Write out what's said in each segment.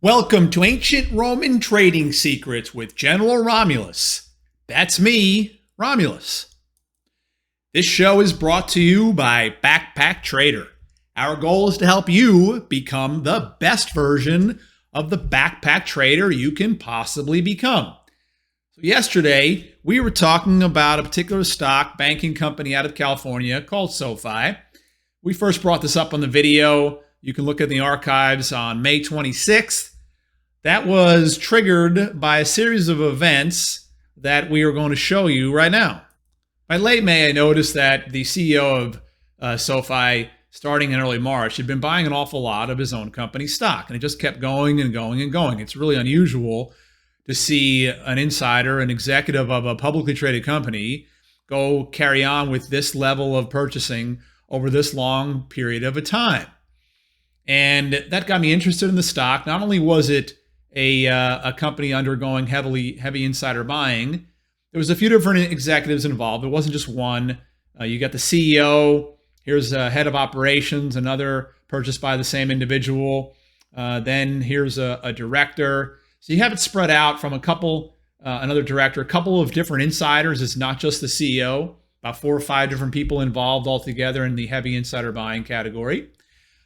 Welcome to Ancient Roman Trading Secrets with General Romulus. That's me, Romulus. This show is brought to you by Backpack Trader. Our goal is to help you become the best version of the backpack trader you can possibly become. So yesterday, we were talking about a particular stock banking company out of California called SoFi. We first brought this up on the video. You can look at the archives on May 26th. That was triggered by a series of events that we are going to show you right now. By late May, I noticed that the CEO of SoFi, starting in early March, had been buying an awful lot of his own company stock, and it just kept going and going and going. It's really unusual to see an insider, an executive of a publicly traded company, go carry on with this level of purchasing over this long period of a time. And that got me interested in the stock. Not only was it a company undergoing heavy insider buying, there was a few different executives involved. It wasn't just one. You got the CEO. Here's a head of operations, another purchased by the same individual. Then here's a director. So you have it spread out from another director, a couple of different insiders. It's not just the CEO, about 4 or 5 different people involved altogether in the heavy insider buying category.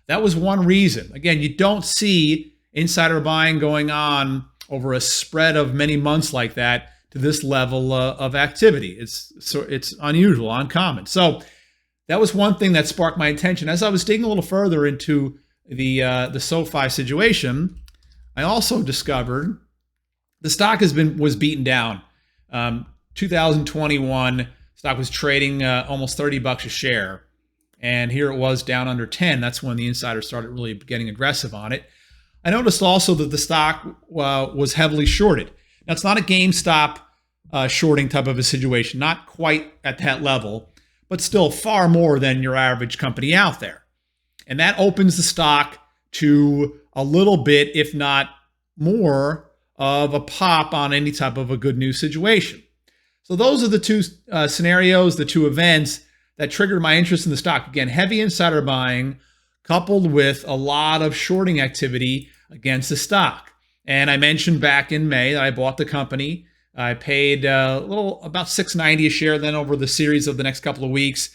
That was one reason. Again, you don't see insider buying going on over a spread of many months like that to this level of activity. It's unusual, uncommon. So that was one thing that sparked my attention. As I was digging a little further into the SoFi situation, I also discovered the stock was beaten down. 2021 stock was trading almost $30 a share. And here it was down under 10. That's when the insiders started really getting aggressive on it. I noticed also that the stock was heavily shorted. Now, it's not a GameStop shorting type of a situation, not quite at that level, but still far more than your average company out there. And that opens the stock to a little bit, if not more, of a pop on any type of a good news situation. So those are the two scenarios, the two events that triggered my interest in the stock. Again, heavy insider buying coupled with a lot of shorting activity against the stock. And I mentioned back in May that I bought the company. I paid about $6.90 a share. Then over the series of the next couple of weeks,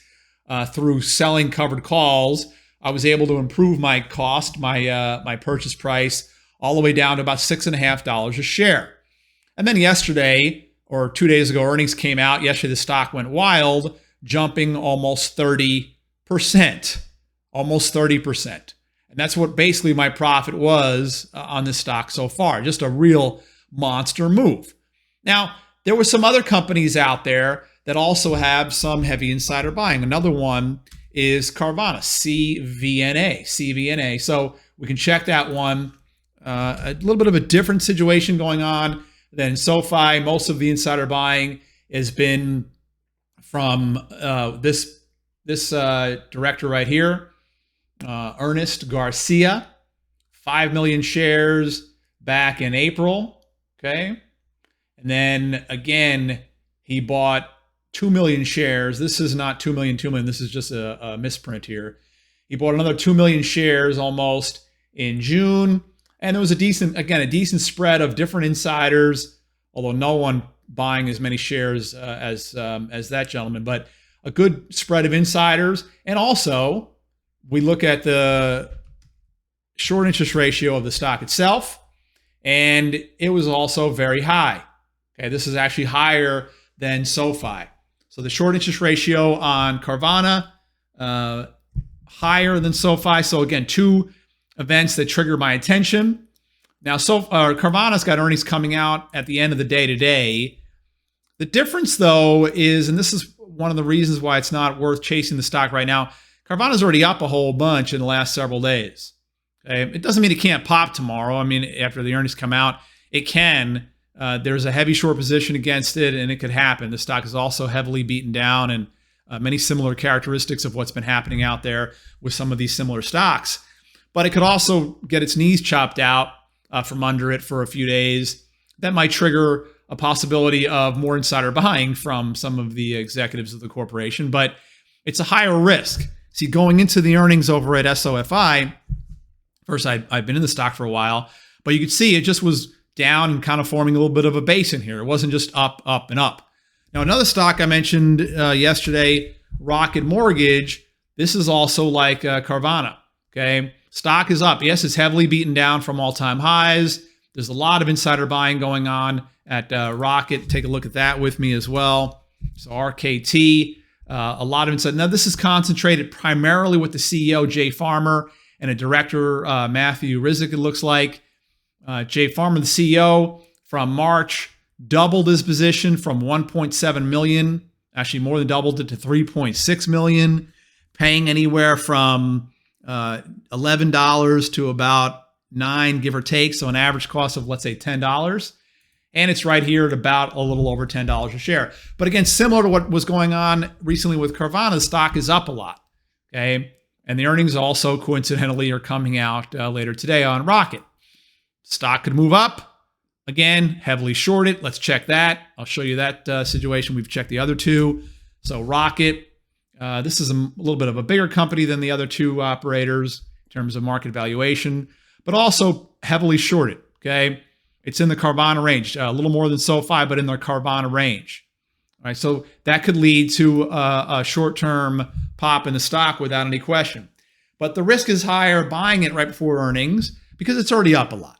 through selling covered calls, I was able to improve my cost, my purchase price, all the way down to about $6.50 a share. And then yesterday, or 2 days ago, earnings came out. Yesterday, the stock went wild, jumping almost 30%. Almost 30%. And that's what basically my profit was on this stock so far. Just a real monster move. Now, there were some other companies out there that also have some heavy insider buying. Another one is Carvana, Cvna. So we can check that one. A little bit of a different situation going on than SoFi. Most of the insider buying has been from this director right here, Ernest Garcia, 5 million shares back in April. Okay. And then again, he bought 2 million shares. This is not 2 million. This is just a misprint here. He bought another 2 million shares almost in June. And there was a decent spread of different insiders, although no one buying as many shares as that gentleman, but a good spread of insiders. And also, we look at the short interest ratio of the stock itself, and it was also very high. Okay, this is actually higher than SoFi. So the short interest ratio on Carvana, higher than SoFi. So again, two events that trigger my attention. Now, Carvana's got earnings coming out at the end of the day today. The difference, though, is, and this is one of the reasons why it's not worth chasing the stock right now, Carvana's already up a whole bunch in the last several days. Okay? It doesn't mean it can't pop tomorrow. I mean, after the earnings come out, it can. There's a heavy short position against it, and it could happen. The stock is also heavily beaten down, and many similar characteristics of what's been happening out there with some of these similar stocks. But it could also get its knees chopped out from under it for a few days. That might trigger a possibility of more insider buying from some of the executives of the corporation, but it's a higher risk. See, going into the earnings over at SoFi, first, I've been in the stock for a while, But you could see it just was down and kind of forming a little bit of a base in here. It wasn't just up, up, and up. Now, another stock I mentioned yesterday, Rocket Mortgage, this is also like Carvana, okay? Stock is up. Yes, it's heavily beaten down from all-time highs. There's a lot of insider buying going on at Rocket. Take a look at that with me as well. So RKT, a lot of insider. Now, this is concentrated primarily with the CEO, Jay Farmer, and a director, Matthew Rizek, it looks like. Jay Farmer, the CEO, from March, doubled his position from 1.7 million, actually more than doubled it to 3.6 million, paying anywhere from $11 to about $9, give or take. So an average cost of, let's say, $10. And it's right here at about a little over $10 a share. But again, similar to what was going on recently with Carvana, the stock is up a lot. Okay. And the earnings also coincidentally are coming out later today on Rocket. Stock could move up. Again, heavily shorted. Let's check that. I'll show you that situation. We've checked the other two. So Rocket, this is a little bit of a bigger company than the other two operators in terms of market valuation, but also heavily shorted, okay? It's in the Carvana range, a little more than SoFi, but in the Carvana range. All right, so that could lead to a short-term pop in the stock without any question. But the risk is higher buying it right before earnings because it's already up a lot.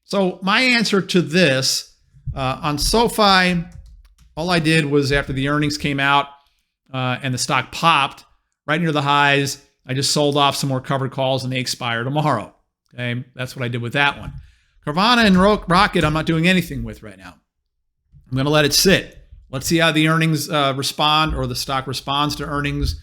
So my answer to this, on SoFi, all I did was after the earnings came out and the stock popped right near the highs, I just sold off some more covered calls and they expire tomorrow. Okay, that's what I did with that one. Carvana and Rocket, I'm not doing anything with right now. I'm going to let it sit. Let's see how the earnings respond, or the stock responds to earnings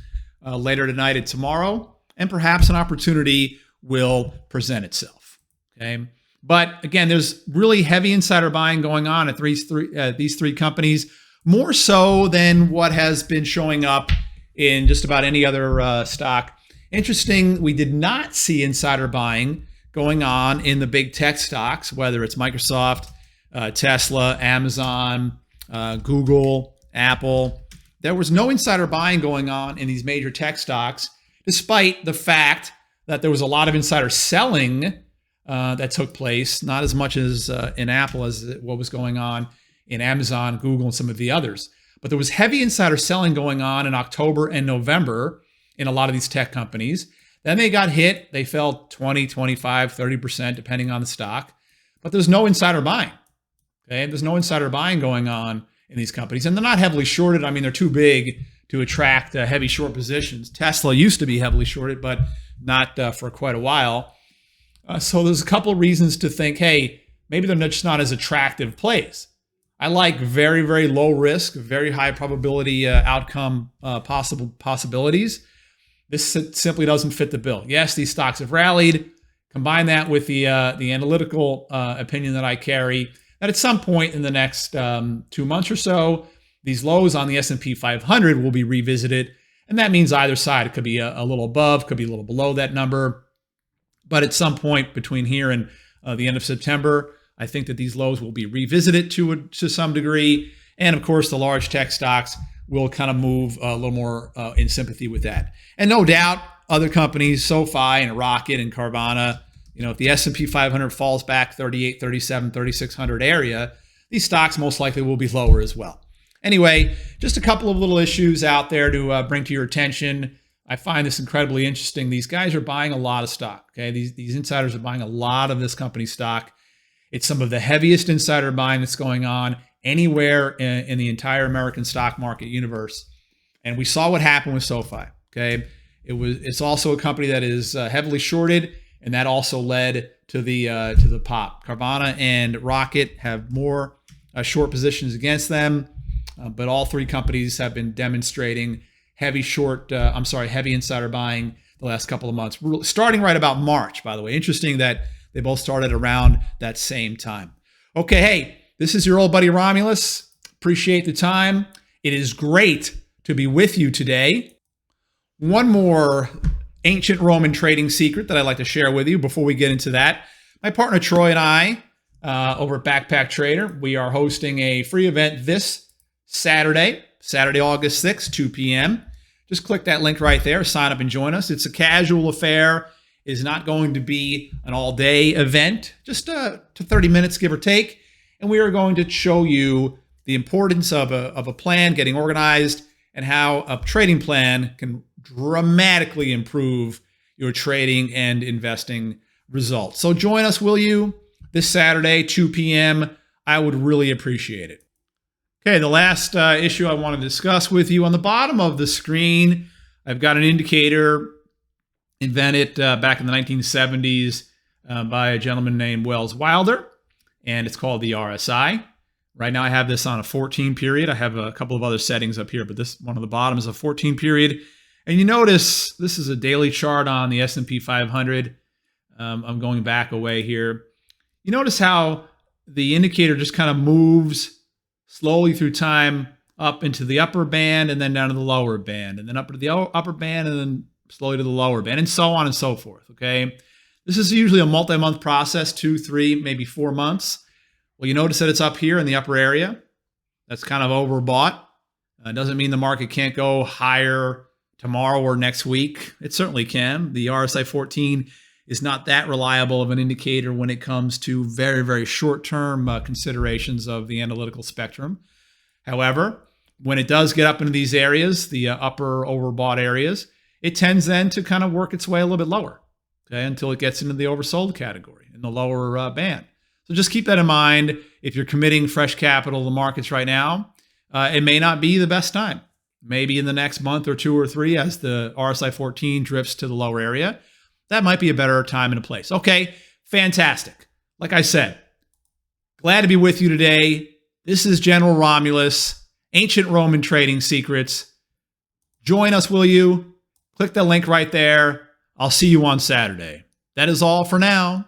later tonight and tomorrow, and perhaps an opportunity will present itself. Okay. But again, there's really heavy insider buying going on at these three companies, more so than what has been showing up in just about any other stock. Interesting, we did not see insider buying going on in the big tech stocks, whether it's Microsoft, Tesla, Amazon, Google, Apple. There was no insider buying going on in these major tech stocks, despite the fact that there was a lot of insider selling that took place, not as much as in Apple as what was going on in Amazon, Google, and some of the others. But there was heavy insider selling going on in October and November in a lot of these tech companies. Then they got hit. They fell 20, 25, 30%, depending on the stock. But there's no insider buying. Okay, there's no insider buying going on in these companies. And they're not heavily shorted. I mean, they're too big to attract heavy short positions. Tesla used to be heavily shorted, but not for quite a while. So there's a couple of reasons to think, hey, maybe they're just not as attractive plays. I like very, very low risk, very high probability outcome possibilities. This simply doesn't fit the bill. Yes, these stocks have rallied. Combine that with the analytical opinion that I carry, that at some point in the next 2 months or so, these lows on the S&P 500 will be revisited. And that means either side. It could be a little above, could be a little below that number. But at some point between here and the end of September, I think that these lows will be revisited to some degree. And of course, the large tech stocks will kind of move a little more in sympathy with that. And no doubt, other companies, SoFi and Rocket and Carvana, if the S&P 500 falls back 38, 37, 3,600 area, these stocks most likely will be lower as well. Anyway, just a couple of little issues out there to bring to your attention. I find this incredibly interesting. These guys are buying a lot of stock. Okay, these insiders are buying a lot of this company's stock. It's some of the heaviest insider buying that's going on anywhere in the entire American stock market universe. And we saw what happened with SoFi. Okay, it's also a company that is heavily shorted, and that also led to the pop. Carvana and Rocket have more short positions against them, but all three companies have been demonstrating heavy insider buying the last couple of months, starting right about March, by the way. Interesting that they both started around that same time. Okay, hey, this is your old buddy Romulus. Appreciate the time. It is great to be with you today. One more ancient Roman trading secret that I'd like to share with you before we get into that. My partner Troy and I over at Backpack Trader, we are hosting a free event this Saturday, August 6th, 2 p.m. Just click that link right there, sign up and join us. It's a casual affair. is not going to be an all-day event, just to 30 minutes, give or take. And we are going to show you the importance of a plan, getting organized, and how a trading plan can dramatically improve your trading and investing results. So join us, will you, this Saturday, 2 p.m. I would really appreciate it. Okay, the last issue I want to discuss with you. On the bottom of the screen, I've got an indicator invented back in the 1970s by a gentleman named Wells Wilder, and it's called the RSI. Right now I have this on a 14 period. I have a couple of other settings up here, but this one on the bottom is a 14 period. And you notice this is a daily chart on the S&P 500. I'm going back away here. You notice how the indicator just kind of moves slowly through time up into the upper band and then down to the lower band, and then up to the upper band and then slowly to the lower band, and so on and so forth, okay? This is usually a multi-month process, 2, 3, maybe 4 months. Well, you notice that it's up here in the upper area. That's kind of overbought. It doesn't mean the market can't go higher tomorrow or next week. It certainly can. The RSI 14 is not that reliable of an indicator when it comes to very, very short-term considerations of the analytical spectrum. However, when it does get up into these areas, the upper overbought areas, it tends then to kind of work its way a little bit lower, okay, until it gets into the oversold category in the lower band. So just keep that in mind. If you're committing fresh capital to the markets right now, it may not be the best time. Maybe in the next month or 2 or 3, as the RSI 14 drifts to the lower area, that might be a better time and a place. Okay, fantastic. Like I said, glad to be with you today. This is General Romulus, Ancient Roman Trading Secrets. Join us, will you? Click the link right there. I'll see you on Saturday. That is all for now.